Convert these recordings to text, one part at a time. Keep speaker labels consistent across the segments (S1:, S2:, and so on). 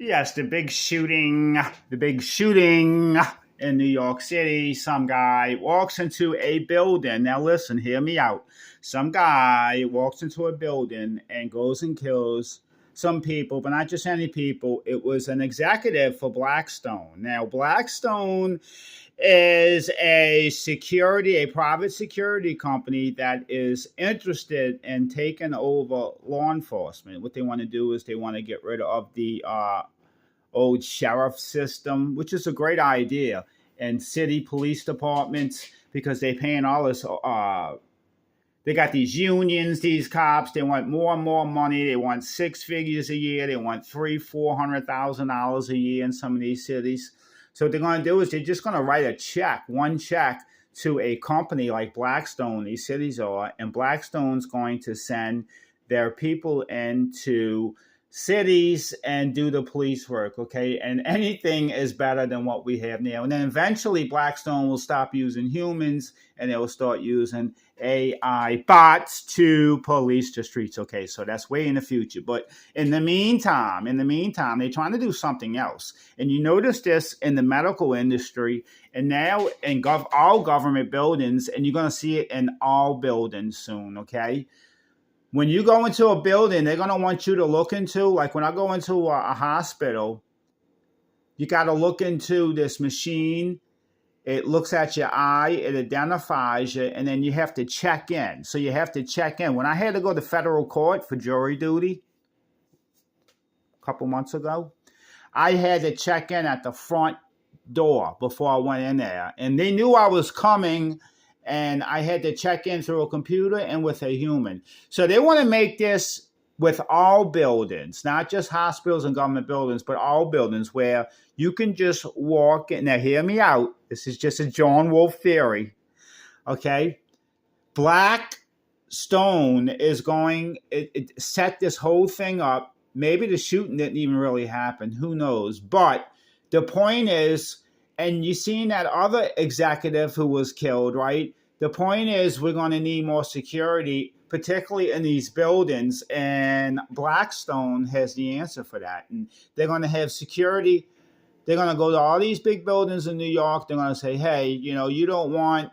S1: Yes, the big shooting in New York City. Some guy walks into a building. Now, listen, hear me out. Some guy walks into a building and goes and kills some people, but not just any people. It was an executive for Blackstone. Now, Blackstone is a private security company that is interested in taking over law enforcement. What they want to do is they want to get rid of the old sheriff system, which is a great idea, and city police departments because they paying all this. They got these unions, these cops. They want more and more money. They want six figures a year. They want $300,000-$400,000 a year in some of these cities. So what they're going to do is they're just going to write a check, one check to a company like Blackstone. These cities are, and Blackstone's going to send their people into cities and do the police work, okay? And anything is better than what we have now. And then eventually Blackstone will stop using humans and they will start using AI bots to police the streets, okay? So that's way in the future. But in the meantime, they're trying to do something else. And you notice this in the medical industry and now in all government buildings, and you're going to see it in all buildings soon, okay? When you go into a building, they're going to want you to look into, like when I go into a hospital, you got to look into this machine. It looks at your eye, it identifies you, and then you have to check in. So you have to check in. When I had to go to federal court for jury duty a couple months ago, I had to check in at the front door before I went in there. And they knew I was coming, and I had to check in through a computer and with a human. So they want to make this with all buildings, not just hospitals and government buildings, but all buildings where you can just walk in. Now, hear me out. This is just a John Wolfe theory, okay? Blackstone is going to set this whole thing up. Maybe the shooting didn't even really happen. Who knows? But the point is, and you seen that other executive who was killed, right? The point is we're going to need more security, particularly in these buildings, and Blackstone has the answer for that. And they're going to have security. They're going to go to all these big buildings in New York. They're going to say, hey, you don't want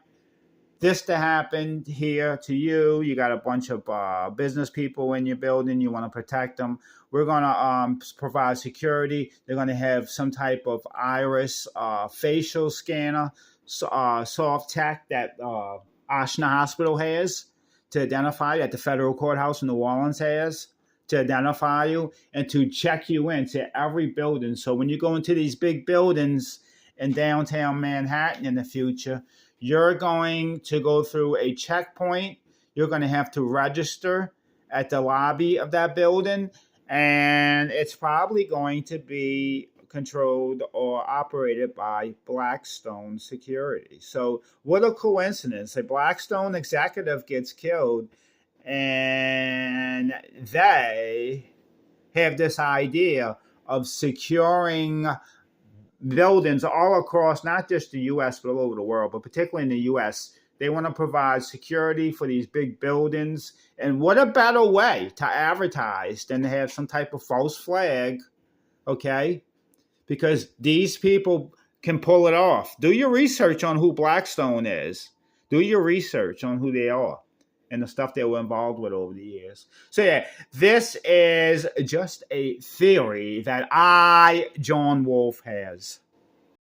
S1: this to happen here to you. You got a bunch of business people in your building. You want to protect them. We're going to provide security. They're going to have some type of iris facial scanner, soft tech that Ashna Hospital has to identify, that the federal courthouse in New Orleans has to identify you and to check you into every building. So when you go into these big buildings in downtown Manhattan in the future, you're going to go through a checkpoint. You're going to have to register at the lobby of that building, and it's probably going to be controlled or operated by Blackstone Security. So what a coincidence. A Blackstone executive gets killed, and they have this idea of securing buildings all across, not just the U.S., but all over the world, but particularly in the U.S. They want to provide security for these big buildings. And what a better way to advertise than to have some type of false flag, okay? Because these people can pull it off. Do your research on who Blackstone is. Do your research on who they are and the stuff they were involved with over the years. So yeah, this is just a theory that John Wolfe, has.